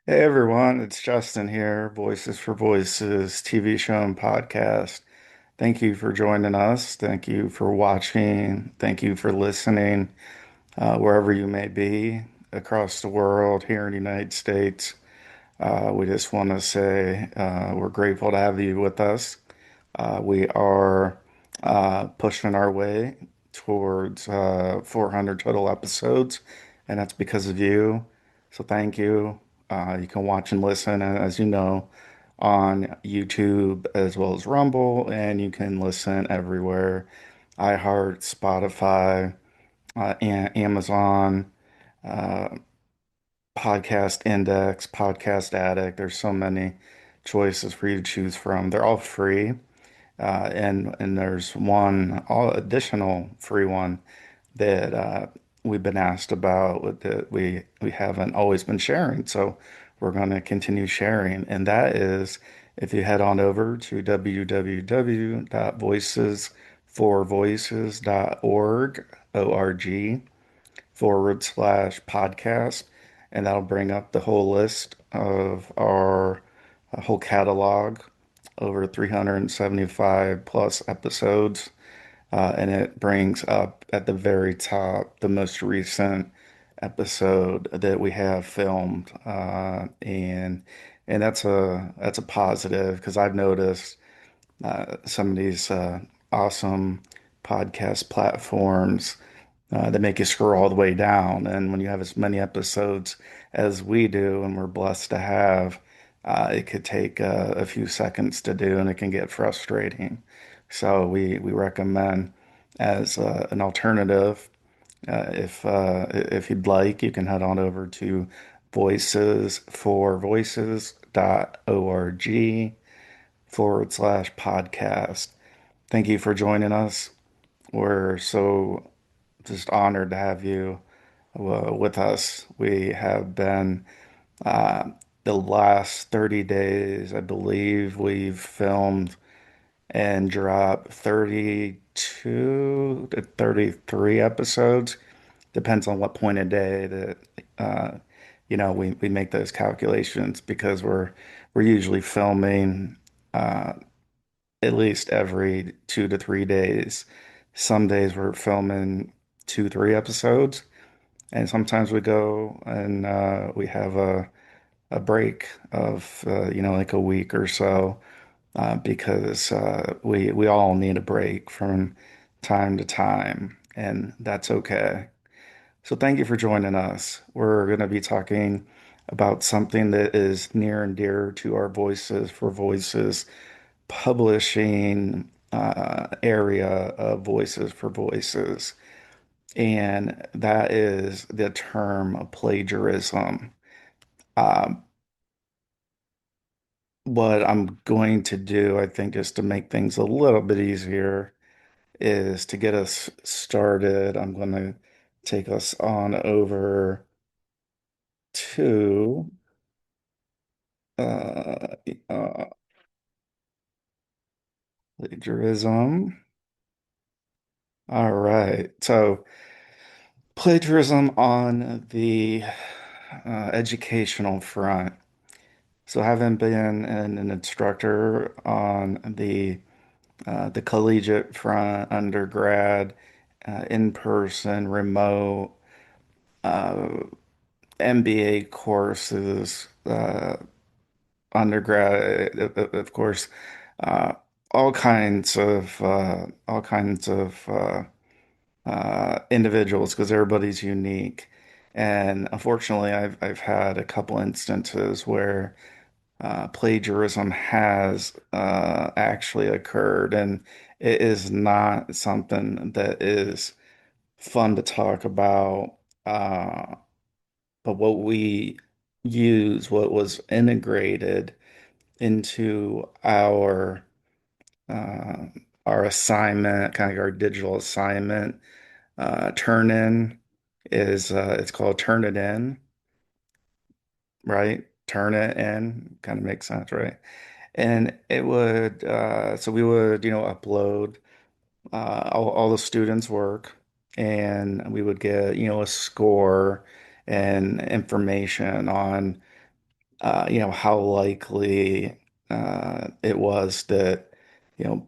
Hey everyone, it's Justin here, Voices for Voices TV show and podcast. Thank you for joining us. Thank you for watching. Thank you for listening, wherever you may be across the world, here in the United States. We just want to say we're grateful to have you with us. We are pushing our way towards 400 total episodes, and that's because of you. So thank you. You can watch and listen, as you know, on YouTube as well as Rumble, and you can listen everywhere. iHeart, Spotify, and Amazon, uh, Podcast Index, Podcast Addict. There's so many choices for you to choose from. They're all free. And there's one all additional free one that we've been asked about that we haven't always been sharing. So we're going to continue sharing, and that is if you head on over to www.voicesforvoices.org/podcast, and that'll bring up the whole list of our whole catalog, over 375 plus episodes. And it brings up at the very top the most recent episode that we have filmed. And that's a positive because I've noticed some of these awesome podcast platforms that make you scroll all the way down. And when you have as many episodes as we do, and we're blessed to have, it could take a few seconds to do, and it can get frustrating. So we recommend as an alternative, if you'd like, you can head on over to voicesforvoices.org/podcast. Thank you for joining us. We're so just honored to have you with us. We have been uh, the last 30 days, I believe, we've filmed and dropped 32 to 33 episodes. Depends on what point of day that uh, we make those calculations because we're usually filming uh, at least every 2 to 3 days. Some days we're filming two, three episodes, and sometimes we go and we have a break of like a week or so because we all need a break from time to time, and that's okay. So thank you for joining us. We're going to be talking about something that is near and dear to our Voices for Voices publishing area of Voices for Voices, and that is the term plagiarism. Um, what I'm going to do, I think, just to make things a little bit easier, is to get us started. I'm going to take us on over to uh, uh, plagiarism. All right. So, plagiarism on the educational front. So, having been an instructor on the collegiate front, undergrad, in person, remote, uh, MBA courses, undergrad, of course, uh, all kinds of individuals because everybody's unique. And unfortunately, I've had a couple instances where plagiarism has actually occurred, and it is not something that is fun to talk about. Uh, but what was integrated into uh, our assignment, kind of our digital assignment, turn in is it's called Turnitin, right? Turn it in kind of makes sense, right? And it would so we would upload all the students' work, and we would get a score and information on how likely it was that, you know,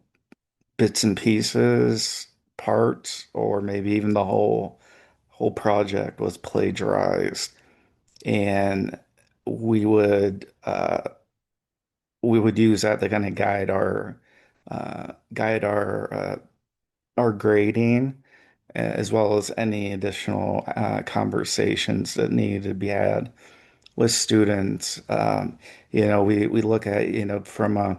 bits and pieces, parts, or maybe even the whole project was plagiarized. And we would uh, we would use that to kind of guide our grading, as well as any additional conversations that needed to be had with students. We look at, from a,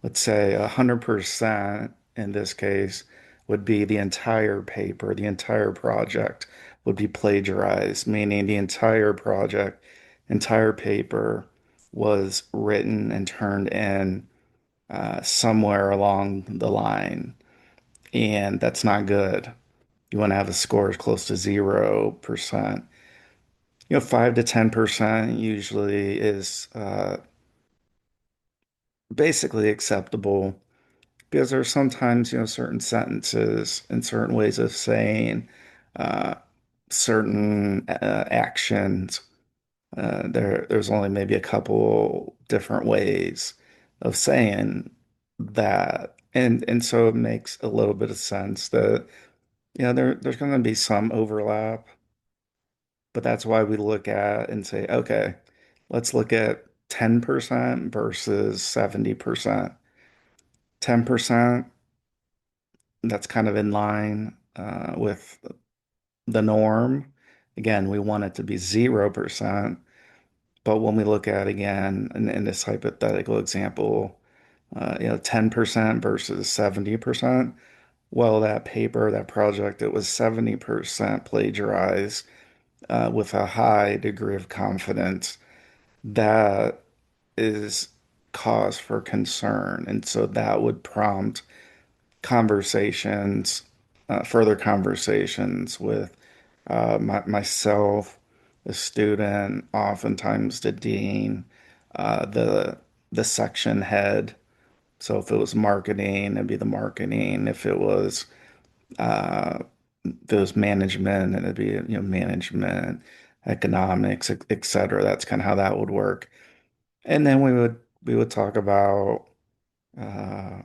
let's say, 100% in this case would be the entire paper, the entire project would be plagiarized, meaning the entire project, entire paper was written and turned in somewhere along the line. And that's not good. You want to have a score as close to 0%. 5 to 10% usually is basically acceptable because there are sometimes, certain sentences and certain ways of saying uh, certain actions. There's only maybe a couple different ways of saying that. And so it makes a little bit of sense that, there's going to be some overlap. But that's why we look at and say, okay, let's look at 10% versus 70%. 10%, that's kind of in line with the norm. Again, we want it to be 0%. But when we look at, again, in this hypothetical example, 10% versus 70%, well, that paper, that project, it was 70% plagiarized with a high degree of confidence. That is cause for concern. And so that would prompt conversations, further conversations with myself, the student, oftentimes the dean, the section head. So if it was marketing, it'd be the marketing. Uh, if it was management, and it'd be, management, economics, et cetera. That's kind of how that would work. And then we would talk about uh,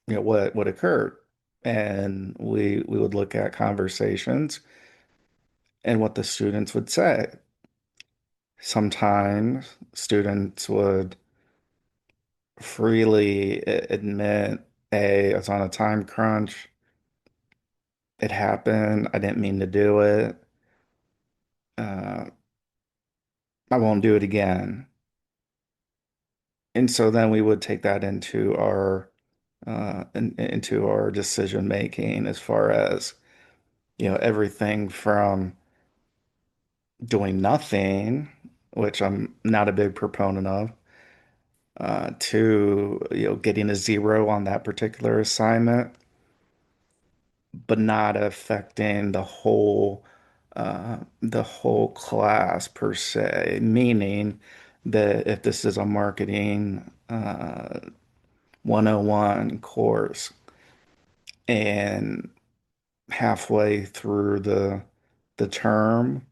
what occurred, and we would look at conversations and what the students would say. Sometimes students would freely admit, "Hey, I was on a time crunch. It happened. I didn't mean to do it. Uh, I won't do it again." And so then we would take that into our decision making as far as, everything from doing nothing, which I'm not a big proponent of, to, getting a 0 on that particular assignment, but not affecting the whole class per se. Meaning that if this is a marketing 101 course, and halfway through the term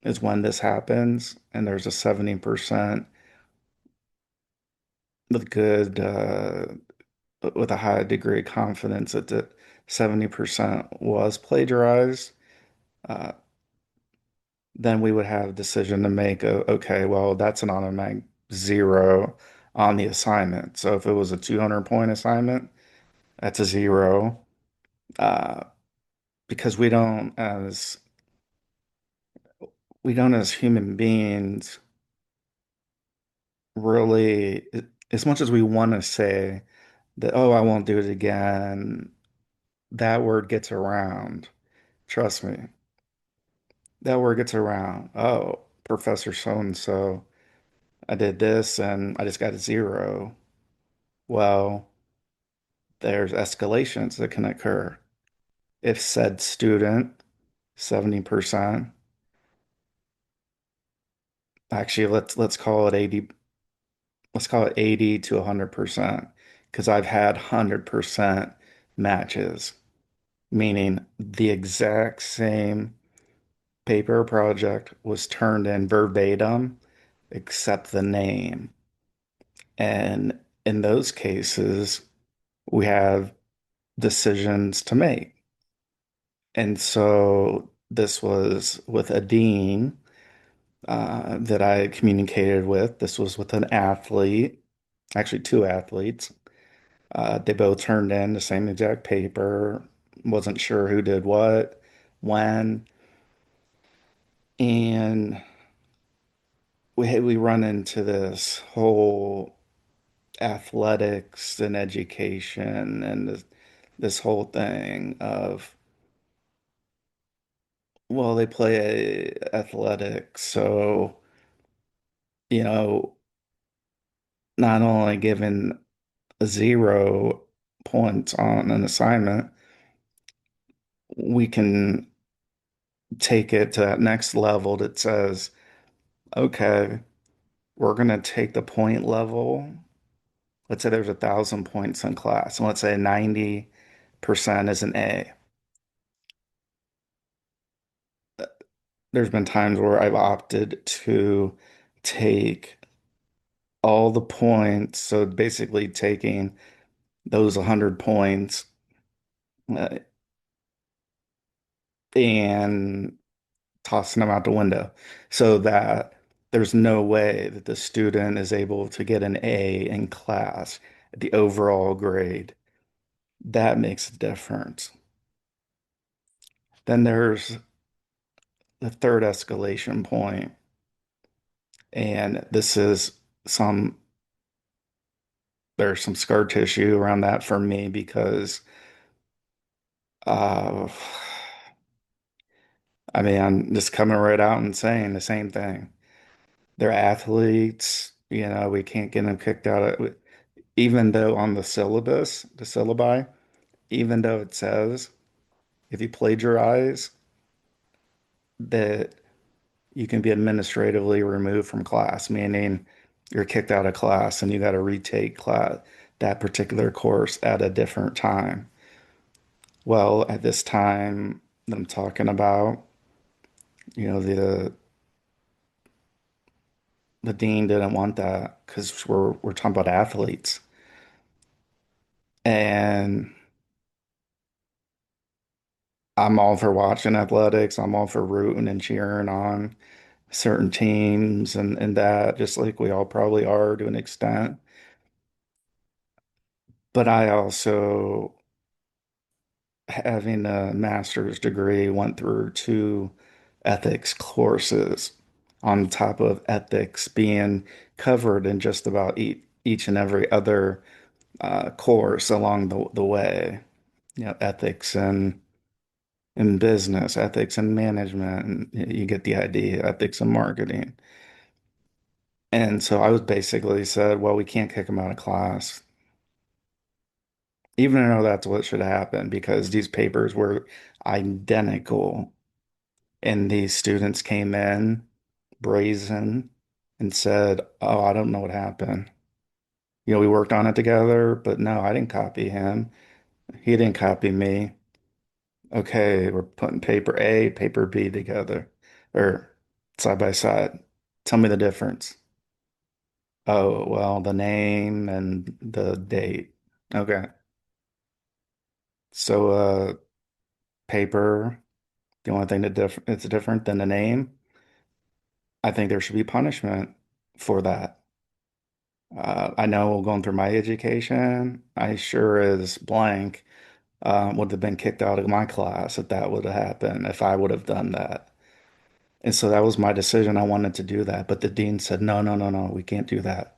is when this happens, and there's a 70% with good with a high degree of confidence that the 70% was plagiarized, uh, then we would have a decision to make okay, well, that's an automatic 0 on the assignment. So if it was a 200-point assignment, that's a 0. Uh, because we don't as human beings really, as much as we want to say that, oh, I won't do it again, that word gets around. Trust me, that word gets around. Oh, Professor so and so, I did this and I just got a 0. Well, there's escalations that can occur. If said student, 70%, actually let's call it 80, let's call it 80 to 100%, because I've had 100% matches, meaning the exact same paper project was turned in verbatim except the name. And in those cases, we have decisions to make. And so this was with a dean that I communicated with. This was with an athlete, actually two athletes. They both turned in the same exact paper. Wasn't sure who did what, when, and we run into this whole athletics and education and this whole thing of, well, they play athletics, so you know, not only given 0 points on an assignment, we can take it to that next level that says, okay, we're going to take the point level. Let's say there's 1,000 points in class, and let's say 90% is an A. There's been times where I've opted to take all the points, so basically taking those 100 points uh, and tossing them out the window so that there's no way that the student is able to get an A in class, the overall grade. That makes a difference. Then there's the third escalation point, and this is some there's some scar tissue around that for me because uh I mean I'm just coming right out and saying the same thing. They're athletes, we can't get them kicked out of even though on the syllabus, the syllabi, even though it says if you plagiarize that you can be administratively removed from class, meaning you're kicked out of class and you got to retake class that particular course at a different time. Well, at this time that I'm talking about, the dean didn't want that because we're talking about athletes. And I'm all for watching athletics. I'm all for rooting and cheering on certain teams and that, just like we all probably are to an extent. But I also, having a master's degree, went through two ethics courses on top of ethics being covered in just about each and every other course along the way. Ethics and in business, ethics and management, and you get the idea, ethics and marketing. And so I was basically said, well, we can't kick them out of class, even though that's what should happen because these papers were identical. And these students came in brazen and said, oh, I don't know what happened. We worked on it together, but no, I didn't copy him. He didn't copy me. Okay, we're putting paper A, paper B together or side by side. Tell me the difference. Oh, well, the name and the date. Okay. So, paper, the only thing that it's different than the name. I think there should be punishment for that. I know going through my education, I sure as blank would have been kicked out of my class if that would have happened, if I would have done that. And so that was my decision. I wanted to do that. But the dean said, no, no, no, no, we can't do that.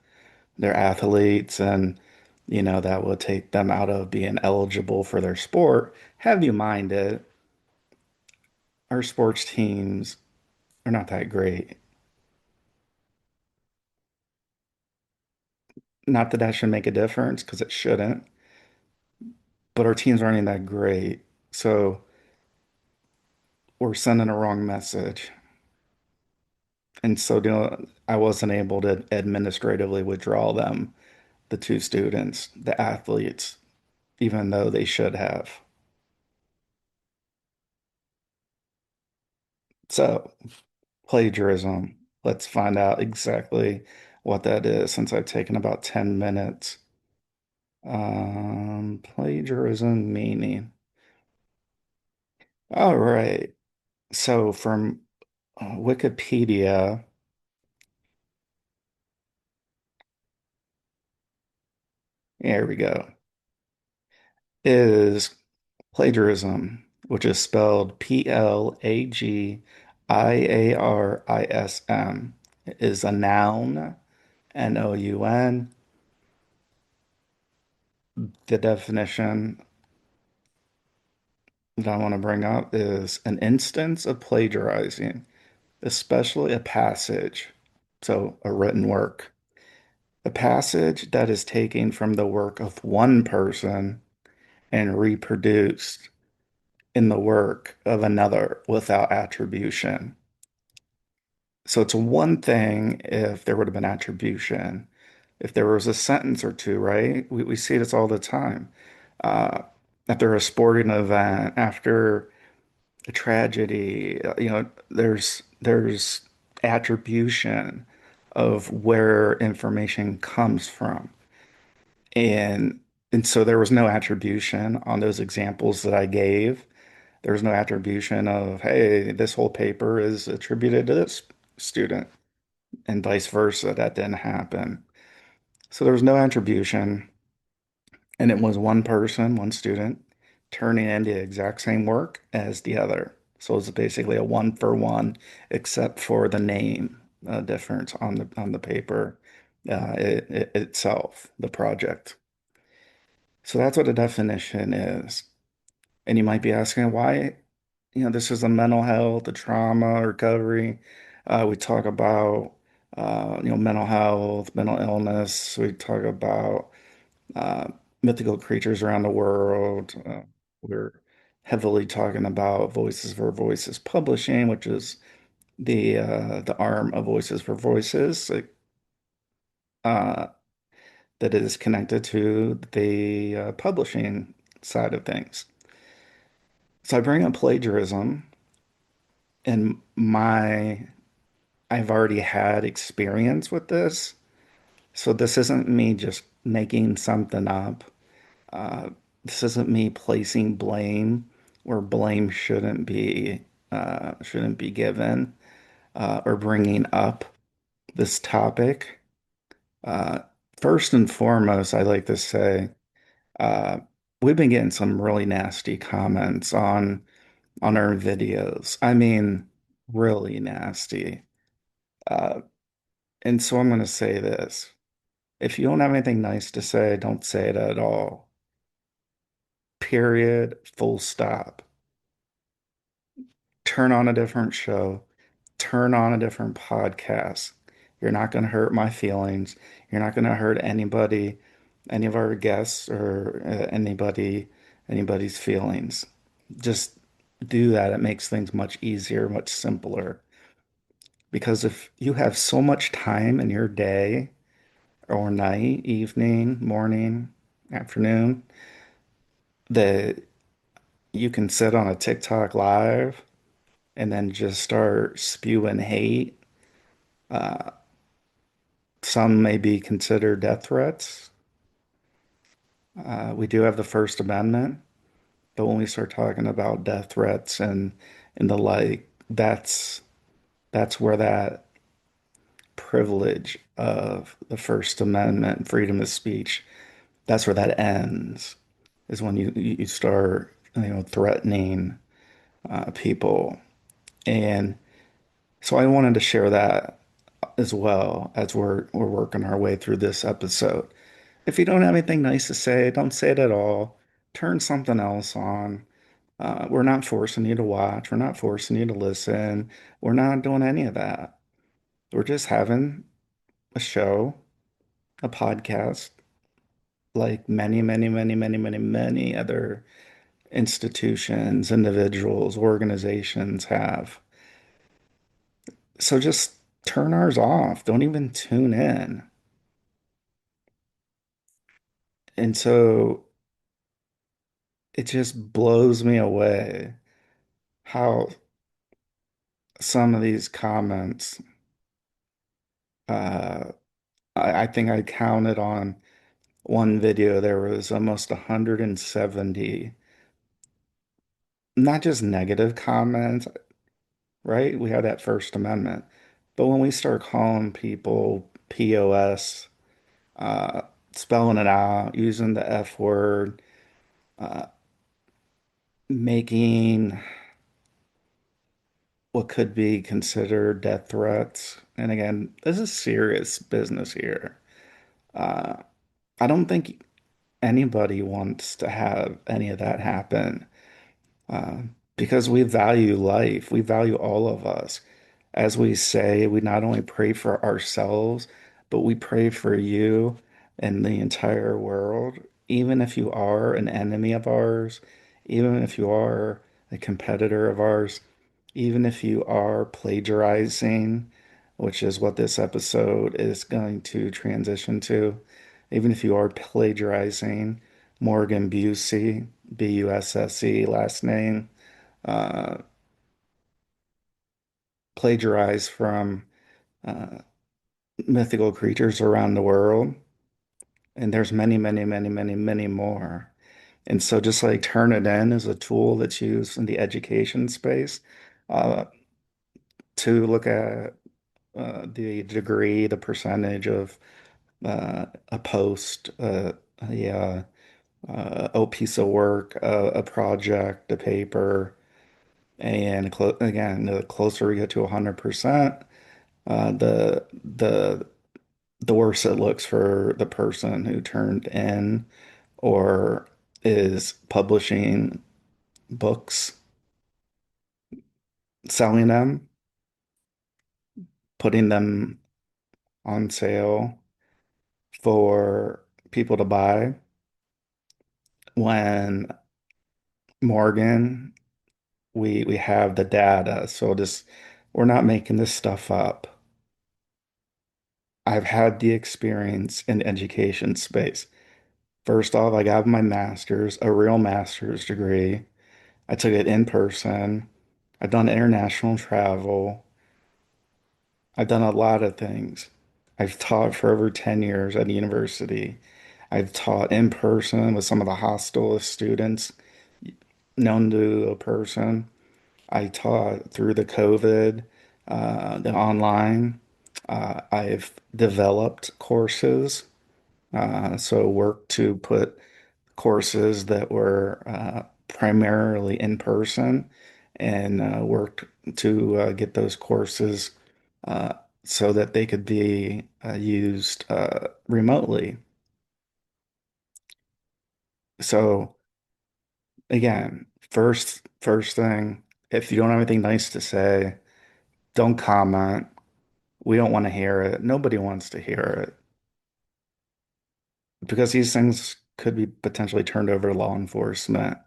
They're athletes and, that would take them out of being eligible for their sport. Have you minded, our sports teams are not that great. Not that that should make a difference because it shouldn't, but our teams aren't even that great. So we're sending a wrong message. And so I wasn't able to administratively withdraw them, the two students, the athletes, even though they should have. So plagiarism. Let's find out exactly what that is since I've taken about 10 minutes. Plagiarism meaning. All right. So from Wikipedia, here we go, is plagiarism, which is spelled Plagiarism, is a noun, noun. The definition that I want to bring up is an instance of plagiarizing, especially a passage, so a written work. A passage that is taken from the work of one person and reproduced in the work of another without attribution. So it's one thing if there would have been attribution, if there was a sentence or two, right? We see this all the time. Uh, After a sporting event, after a tragedy, there's attribution of where information comes from. And and so there was no attribution on those examples that I gave. There was no attribution of, hey, this whole paper is attributed to this student, and vice versa. That didn't happen. So there was no attribution, and it was one person, one student, turning in the exact same work as the other. So it's basically a one for one, except for the name difference on the paper itself, the project. So that's what a definition is. And you might be asking why, this is a mental health, a trauma recovery. We talk about, mental health, mental illness. We talk about uh, mythical creatures around the world. We're heavily talking about Voices for Voices Publishing, which is the arm of Voices for Voices, like, uh, that is connected to the publishing side of things. So I bring up plagiarism, and I've already had experience with this. So this isn't me just making something up. Uh, this isn't me placing blame where blame shouldn't be given, or bringing up this topic. Uh, First and foremost, I like to say uh, we've been getting some really nasty comments on our videos. I mean, really nasty. Uh, and so I'm going to say this. If you don't have anything nice to say, don't say it at all. Period. Full stop. Turn on a different show. Turn on a different podcast. You're not going to hurt my feelings. You're not going to hurt anybody, any of our guests, or anybody's feelings. Just do that. It makes things much easier, much simpler. Because if you have so much time in your day or night, evening, morning, afternoon, that you can sit on a TikTok live and then just start spewing hate. Uh, some may be considered death threats. We do have the First Amendment, but when we start talking about death threats and the like, that's where that privilege of the First Amendment, freedom of speech, that's where that ends. Is when you start threatening people. And so I wanted to share that as well as we're working our way through this episode. If you don't have anything nice to say, don't say it at all. Turn something else on. We're not forcing you to watch. We're not forcing you to listen. We're not doing any of that. We're just having a show, a podcast, like many, many, many, many, many, many other institutions, individuals, organizations have. So just turn ours off. Don't even tune in. And so it just blows me away how some of these comments Uh, I think I counted on one video, there was almost 170, not just negative comments, right? We had that First Amendment. But when we start calling people POS, uh, spelling it out, using the F word, uh, making what could be considered death threats. And again, this is serious business here. Uh, I don't think anybody wants to have any of that happen. uh, because we value life. We value all of us. As we say, we not only pray for ourselves, but we pray for you and the entire world. Even if you are an enemy of ours, even if you are a competitor of ours, even if you are plagiarizing, which is what this episode is going to transition to, even if you are plagiarizing Morgan Busey, Busse, last name, uh, plagiarize from uh, mythical creatures around the world. And there's many, many, many, many, many more. And so just like Turnitin is a tool that's used in the education space uh, to look at the degree, the percentage of a post, a piece of work, a project, a paper, and again, the closer we get to 100%, the worse it looks for the person who turned in or is publishing books, selling them, putting them on sale for people to buy when Morgan, we have the data. So just we're not making this stuff up. I've had the experience in the education space. First off, I got my master's, a real master's degree. I took it in person. I've done international travel. I've done a lot of things. I've taught for over 10 years at a university. I've taught in person with some of the hostilest students known to a person. I taught through the COVID, the online. I've developed courses, so worked to put courses that were primarily in person and worked to get those courses uh, so that they could be used remotely. So again, first thing, if you don't have anything nice to say, don't comment. We don't want to hear it. Nobody wants to hear it because these things could be potentially turned over to law enforcement.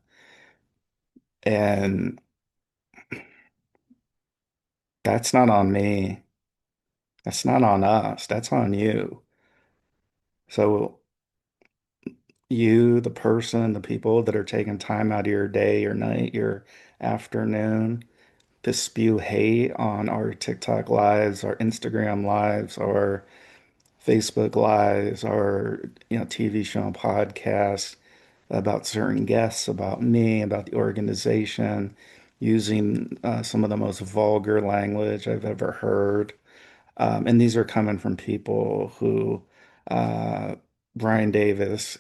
And that's not on me. That's not on us. That's on you. So you, the person, the people that are taking time out of your day, your night, your afternoon to spew hate on our TikTok lives, our Instagram lives, our Facebook lives, our TV show and podcasts about certain guests, about me, about the organization, using some of the most vulgar language I've ever heard. And these are coming from people who, uh, Brian Davis,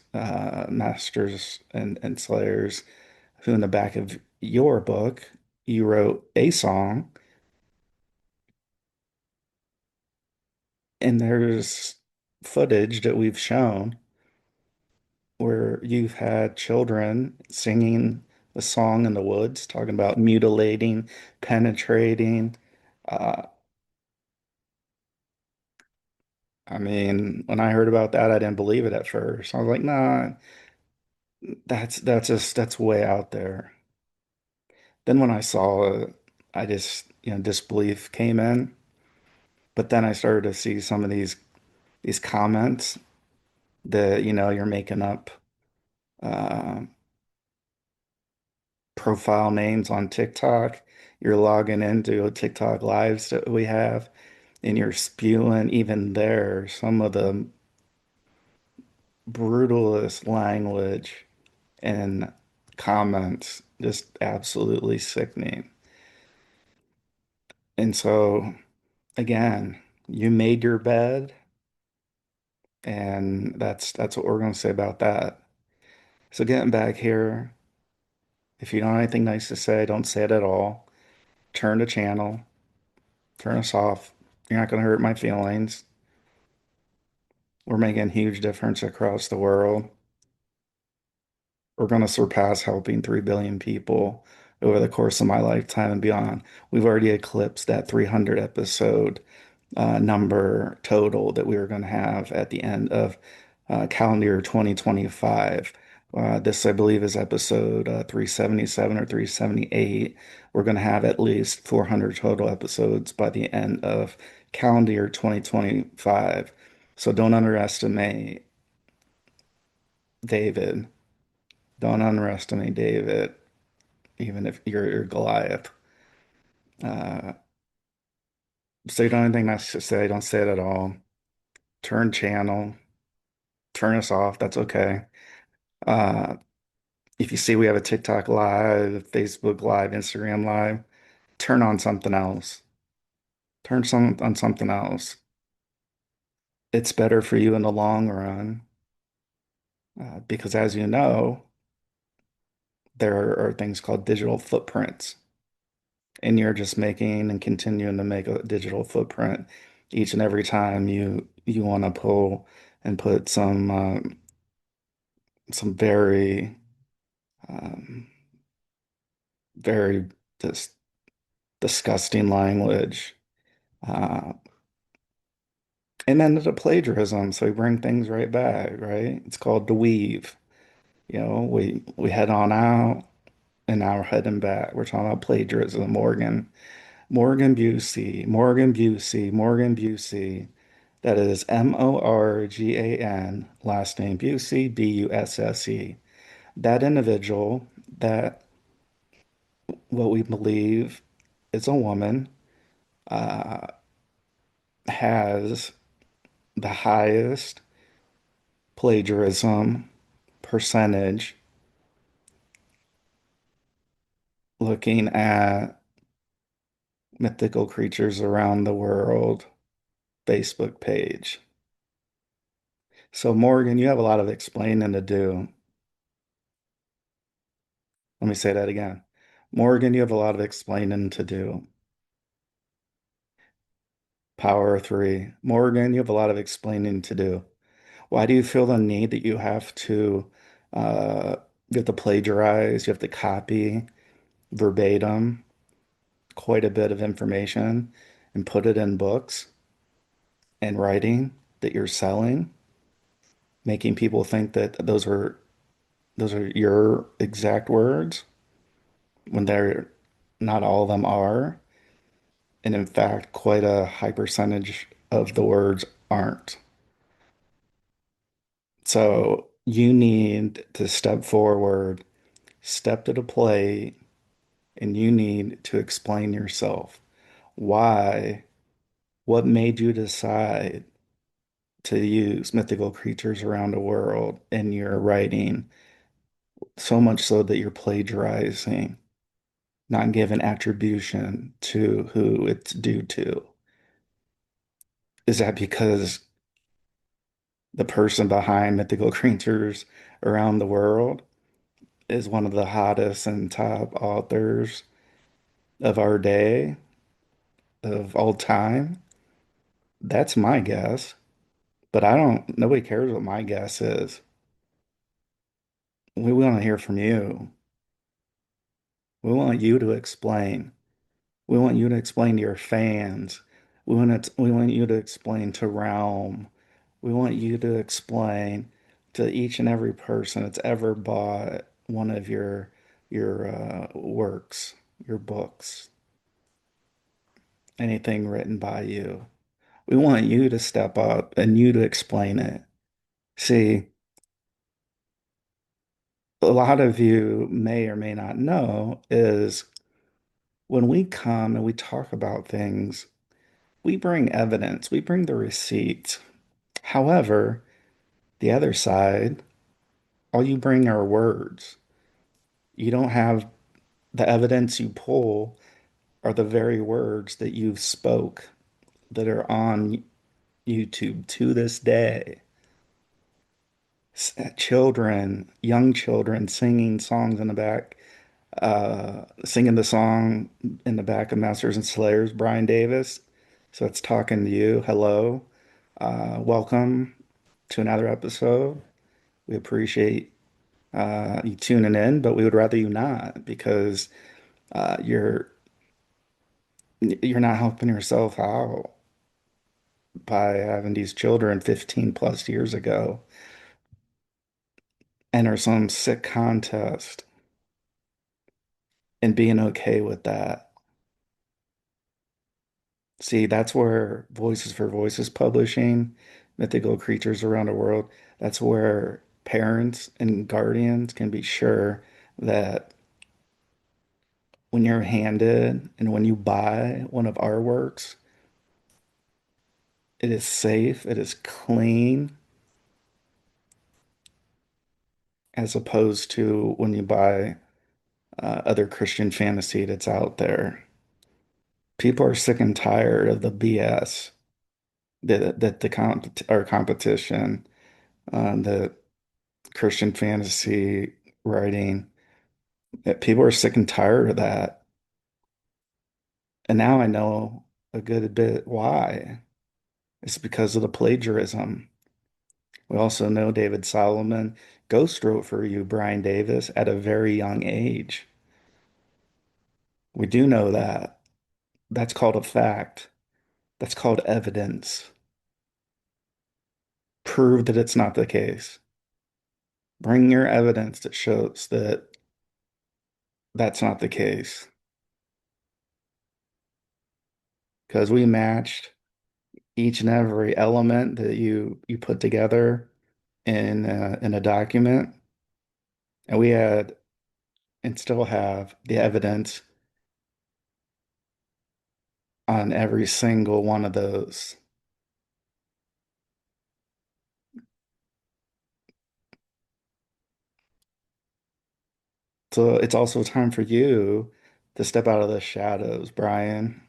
Masters and Slayers, who in the back of your book, you wrote a song, and there's footage that we've shown where you've had children singing a song in the woods, talking about mutilating, penetrating. Uh, I mean, when I heard about that, I didn't believe it at first. I was like, nah, that's way out there. Then when I saw it, I just, disbelief came in. But then I started to see some of these comments that, you're making up uh, profile names on TikTok. You're logging into TikTok lives that we have. and you're spewing even there some of the brutalest language and comments, just absolutely sickening. And so, again, you made your bed, and that's what we're going to say about that. So getting back here, if you don't have anything nice to say, don't say it at all. Turn the channel, turn us off. You're not going to hurt my feelings. We're making a huge difference across the world. We're going to surpass helping 3 billion people over the course of my lifetime and beyond. We've already eclipsed that 300 episode number total that we were going to have at the end of calendar year 2025. This, I believe, is episode 377 or 378. We're going to have at least 400 total episodes by the end of calendar year 2025. So don't underestimate David. Don't underestimate David, even if you're Goliath. Uh, so you don't have anything nice to say, don't say it at all. Turn channel, turn us off, that's okay. Uh, if you see we have a TikTok live, Facebook live, Instagram live, turn on something else. Turn some on something else. It's better for you in the long run, because as you know, there are things called digital footprints, and you're just making and continuing to make a digital footprint each and every time you want to pull and put some um, very dis disgusting language. Uh, and then the plagiarism, so we bring things right back, right? It's called the weave. We head on out and now we're heading back. We're talking about plagiarism, Morgan Busey, Morgan Busey, Morgan Busey. That is Morgan, last name Busey, Busse. That individual, that what we believe is a woman, uh, has the highest plagiarism percentage looking at mythical creatures around the world Facebook page. So, Morgan, you have a lot of explaining to do. Let me say that again. Morgan, you have a lot of explaining to do. Power three. Morgan, you have a lot of explaining to do. Why do you feel the need that uh, you have to plagiarize, you have to copy verbatim quite a bit of information and put it in books and writing that you're selling, making people think that those are your exact words when they're not all of them are, and in fact, quite a high percentage of the words aren't. So you need to step forward, step to the plate, and you need to explain yourself. Why? What made you decide to use mythical creatures around the world in your writing, so much so that you're plagiarizing, not giving attribution to who it's due to? Is that because the person behind mythical creatures around the world is one of the hottest and top authors of our day, of all time? That's my guess. But nobody cares what my guess is. We want to hear from you. We want you to explain. We want you to explain to your fans. We want you to explain to Realm. We want you to explain to each and every person that's ever bought one of your works, your books, anything written by you. We want you to step up and you to explain it. See, a lot of you may or may not know is when we come and we talk about things, We bring evidence, we bring the receipts. However, the other side, all you bring are words. You don't have the evidence you pull are the very words that you've spoke that are on YouTube to this day. Children, young children singing songs in the back, singing the song in the back of Masters and Slayers, Brian Davis. So it's talking to you. Hello. Welcome to another episode. We appreciate you tuning in, but we would rather you not because uh, you're you're not helping yourself out by having these children 15 plus years ago enter some sick contest and being okay with that. See, that's where Voices for Voices publishing, mythical creatures around the world, that's where parents and guardians can be sure that when you're handed and when you buy one of our works, it is safe, it is clean, as opposed to when you buy other Christian fantasy that's out there. People are sick and tired of the BS that our competition, the Christian fantasy writing, that people are sick and tired of that. And now I know a good bit why. It's because of the plagiarism. We also know David Solomon ghost wrote for you, Brian Davis, at a very young age. We do know that. That's called a fact. That's called evidence. Prove that it's not the case. Bring your evidence that shows that that's not the case. Because we matched each and every element that you put together in a document, and we had and still have the evidence on every single one of those. So it's also time for you to step out of the shadows, Brian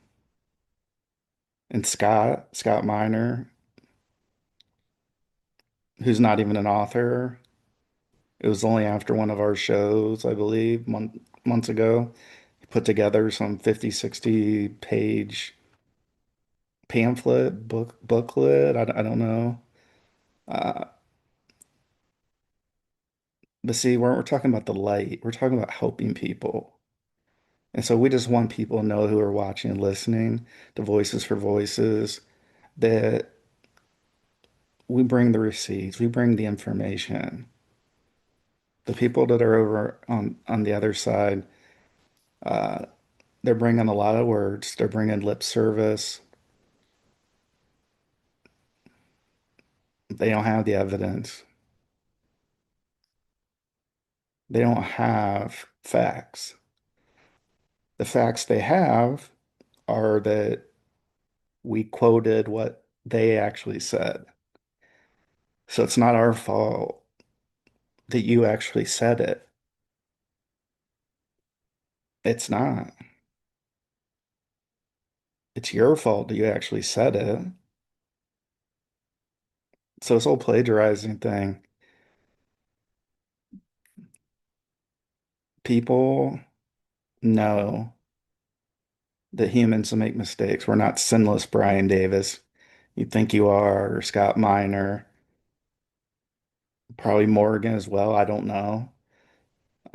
and Scott Miner, who's not even an author. It was only after one of our shows, I believe, months ago, he put together some 50, 60 page pamphlet, booklet. I don't know. Uh, but see, we're talking about the light. We're talking about helping people. And so we just want people to know who are watching and listening to Voices for Voices that we bring the receipts, we bring the information. The people that are over on the other side, uh, they're bringing a lot of words. They're bringing lip service. They don't have the evidence. They don't have facts. The facts they have are that we quoted what they actually said. So it's not our fault that you actually said it. It's not. It's your fault that you actually said it. So this whole plagiarizing thing, people know that humans will make mistakes. We're not sinless, Brian Davis. You think you are, or Scott Miner, probably Morgan as well. I don't know.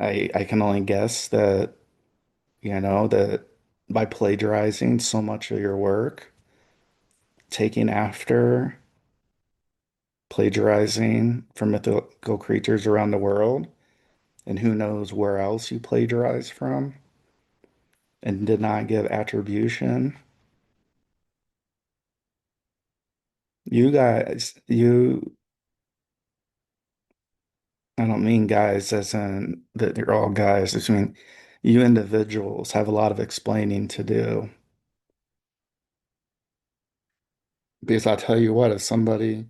I can only guess that, that by plagiarizing so much of your work, taking after plagiarizing from mythical creatures around the world, and who knows where else you plagiarize from, and did not give attribution. You guys, I don't mean guys as in that you're all guys. I just mean you individuals have a lot of explaining to do. Because I tell you what, if somebody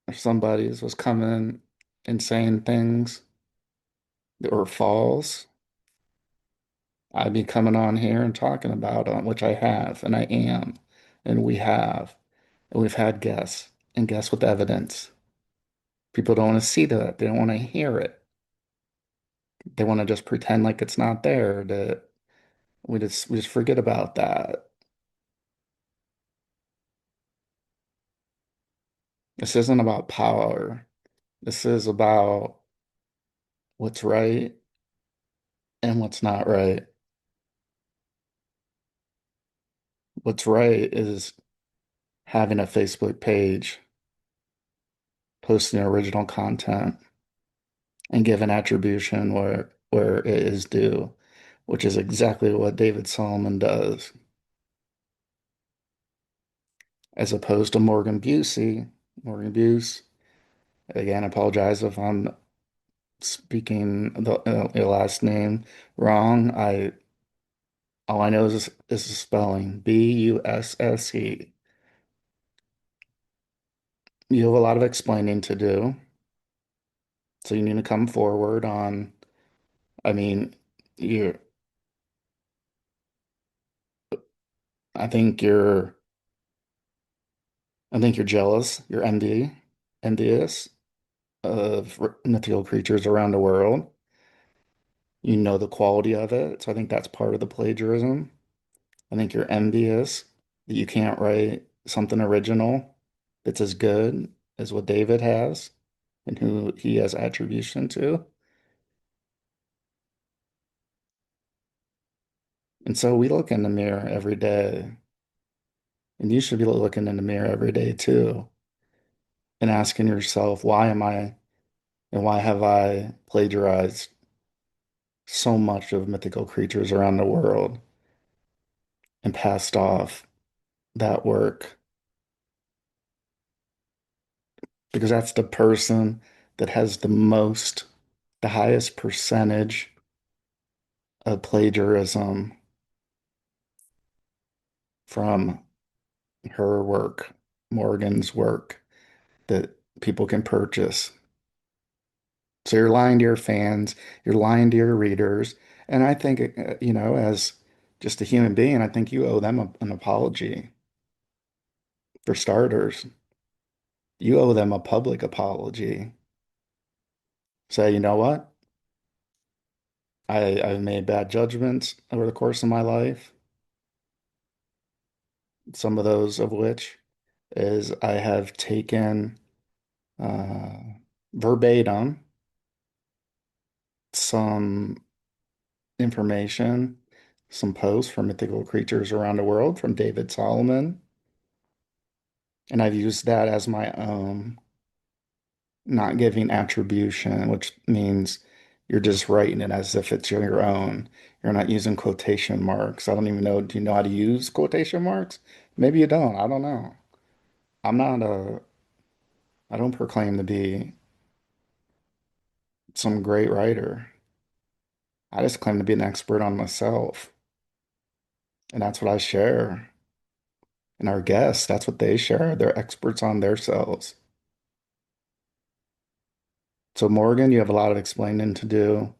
was coming and saying things that were false, I'd be coming on here and talking about them, which I have, and I am, and we have, and we've had guests, and guests with evidence. People don't want to see that. They don't want to hear it. They want to just pretend like it's not there. That we just forget about that. This isn't about power. This is about what's right and what's not right. What's right is having a Facebook page, posting original content, and giving attribution where it is due, which is exactly what David Solomon does, as opposed to Morgan Busey. Morgan Buse, again, I apologize if I'm speaking the last name wrong. I All I know is the spelling Busse. You have a lot of explaining to do, so you need to come forward on. I mean, you. I think you're. I think you're jealous. You're envious of mythical creatures around the world. You know the quality of it, so I think that's part of the plagiarism. I think you're envious that you can't write something original that's as good as what David has and who he has attribution to. And so we look in the mirror every day, and you should be looking in the mirror every day too, and asking yourself, why am I and why have I plagiarized so much of mythical creatures around the world and passed off that work? Because that's the person that has the highest percentage of plagiarism from her work, Morgan's work, that people can purchase. So you're lying to your fans, you're lying to your readers, and I think, as just a human being, I think you owe them an apology. For starters, you owe them a public apology. Say, you know what? I've made bad judgments over the course of my life. Some of those of which is I have taken uh, verbatim some information, some posts from mythical creatures around the world from David Solomon, and I've used that as my own, not giving attribution, which means you're just writing it as if it's your own. You're not using quotation marks. I don't even know. Do you know how to use quotation marks? Maybe you don't. I don't know. I'm not a, I don't proclaim to be some great writer. I just claim to be an expert on myself. And that's what I share. And our guests, that's what they share. They're experts on themselves. So, Morgan, you have a lot of explaining to do.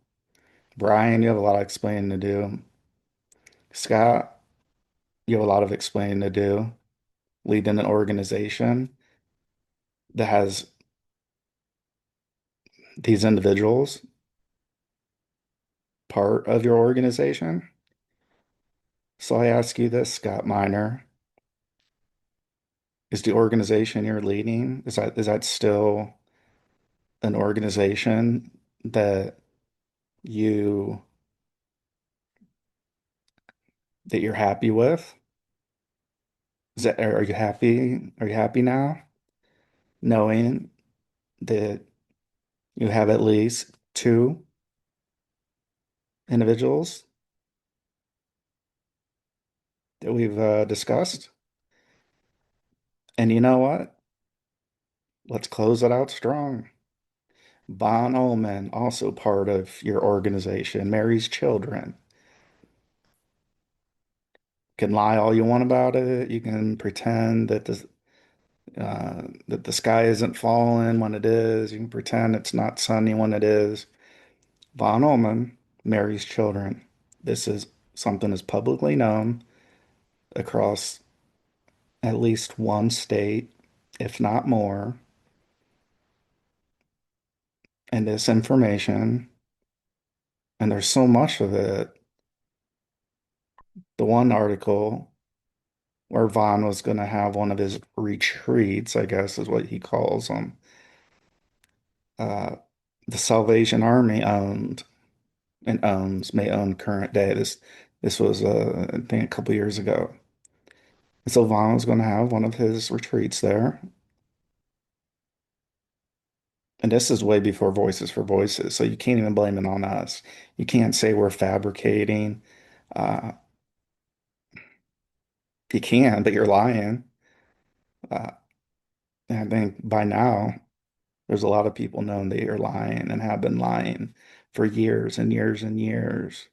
Brian, you have a lot of explaining to do. Scott, you have a lot of explaining to do. Leading an organization that has these individuals part of your organization. So I ask you this, Scott Miner, is the organization you're leading, is that still an organization that you that you're happy with? Are you happy? Are you happy now, knowing that you have at least two individuals that we've discussed? And you know what? Let's close it out strong. Bon Ullman, also part of your organization, Mary's Children. can lie all you want about it. You can pretend that the sky isn't falling when it is. You can pretend it's not sunny when it is. Von Ullman marries children. This is something that's publicly known across at least one state, if not more. And this information, and there's so much of it. The one article where Vaughn was going to have one of his retreats, I guess is what he calls them. Uh, the Salvation Army owned and owns, may own current day. This was I think a couple years ago. And so Vaughn was going to have one of his retreats there. And this is way before Voices for Voices, so you can't even blame it on us. You can't say we're fabricating. Uh, you can, but you're lying. Uh, and I think by now, there's a lot of people known that you're lying and have been lying for years and years and years.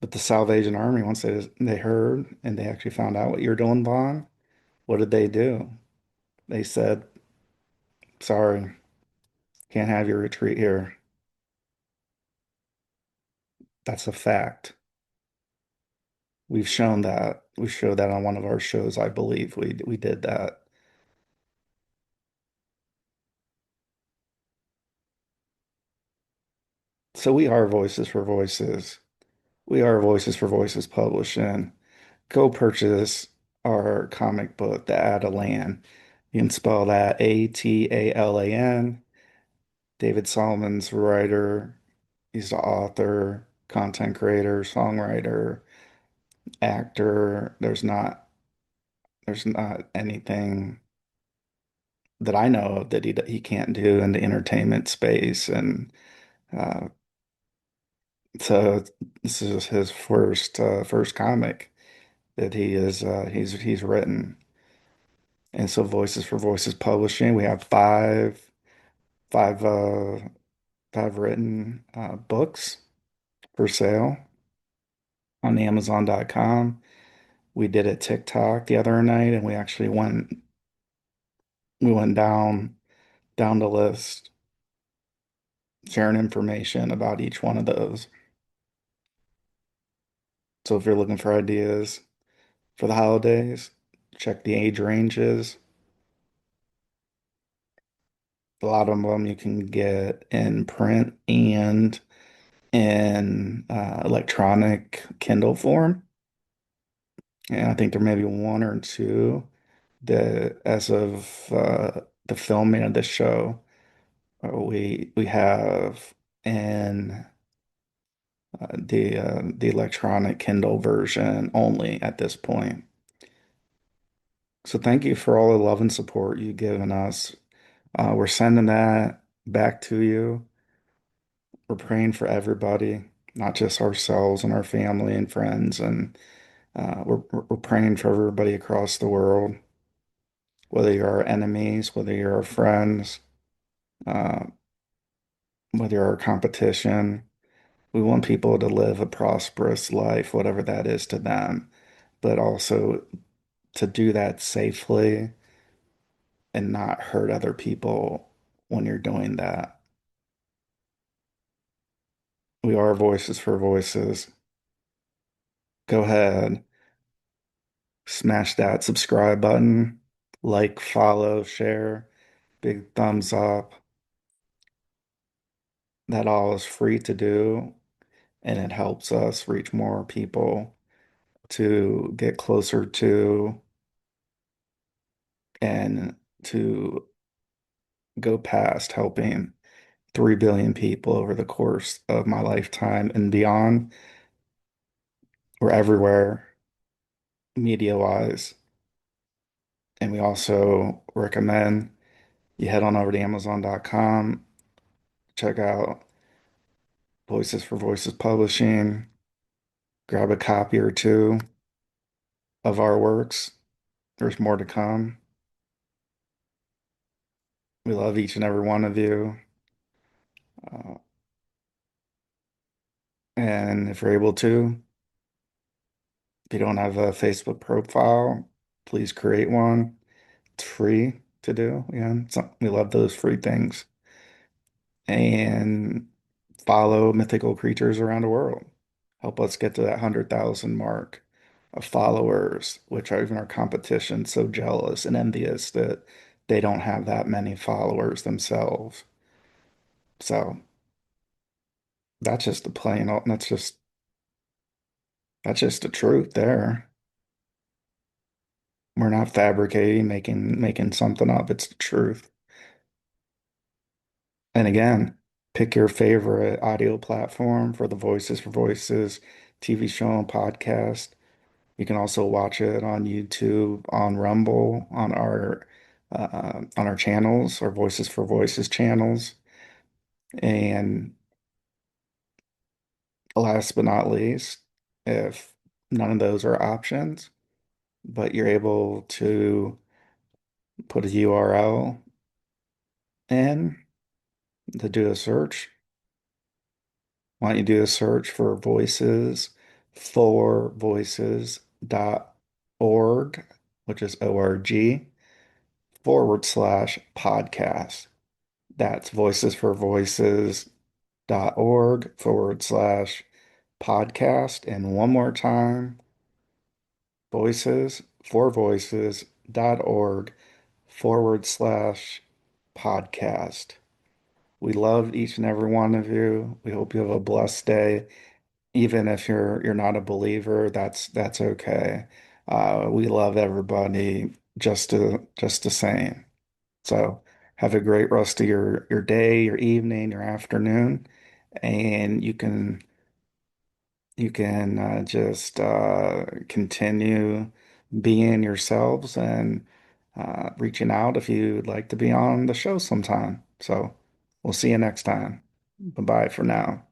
But the Salvation Army, once they heard and they actually found out what you're doing, Vaughn, what did they do? They said, sorry, can't have your retreat here. That's a fact. We've shown that. We showed that on one of our shows, I believe. We did that. So we are Voices for Voices. We are Voices for Voices Publishing. Go purchase our comic book, The Atalan. You can spell that Atalan. David Solomon's writer. He's the author, content creator, songwriter, actor. There's not anything that I know of that he can't do in the entertainment space. And uh, so this is his first comic that he's written. And so Voices for Voices Publishing, we have five uh five written books for sale on Amazon.com. We did a TikTok the other night and we went down the list, sharing information about each one of those. So if you're looking for ideas for the holidays, check the age ranges. A lot of them you can get in print and in electronic Kindle form. And I think there may be one or two that, as of the filming of this show, we have in the electronic Kindle version only at this point. So thank you for all the love and support you've given us. We're sending that back to you. We're praying for everybody, not just ourselves and our family and friends, and we're praying for everybody across the world, whether you're our enemies, whether you're our friends, uh, whether you're our competition. We want people to live a prosperous life, whatever that is to them, but also to do that safely and not hurt other people when you're doing that. We are Voices for Voices. Go ahead, smash that subscribe button, like, follow, share, big thumbs up. That all is free to do, and it helps us reach more people to get closer to and to go past helping 3 billion people over the course of my lifetime and beyond. We're everywhere, media wise. And we also recommend you head on over to Amazon.com, check out Voices for Voices Publishing, grab a copy or two of our works. There's more to come. We love each and every one of you. Uh, and if you're able to, If you don't have a Facebook profile, please create one. It's free to do. Yeah, we love those free things. And follow mythical creatures around the world. Help us get to that 100,000 mark of followers, which are even our competition so jealous and envious that they don't have that many followers themselves. So that's just the plain, that's just the truth there. We're not fabricating, making something up. It's the truth. And again, pick your favorite audio platform for the Voices for Voices TV show and podcast. You can also watch it on YouTube, on Rumble, on our channels, our Voices for Voices channels. And last but not least, if none of those are options, but you're able to put a URL in to do a search, why don't you do a search for voices for voices.org, which is org, /podcast. That's voicesforvoices.org /podcast. And one more time, voicesforvoices.org /podcast. We love each and every one of you. We hope you have a blessed day. Even if you're not a believer, that's okay. We love everybody just the same. So have a great rest of your day, your evening, your afternoon, and you can just continue being yourselves and reaching out if you'd like to be on the show sometime. So we'll see you next time. Bye bye for now.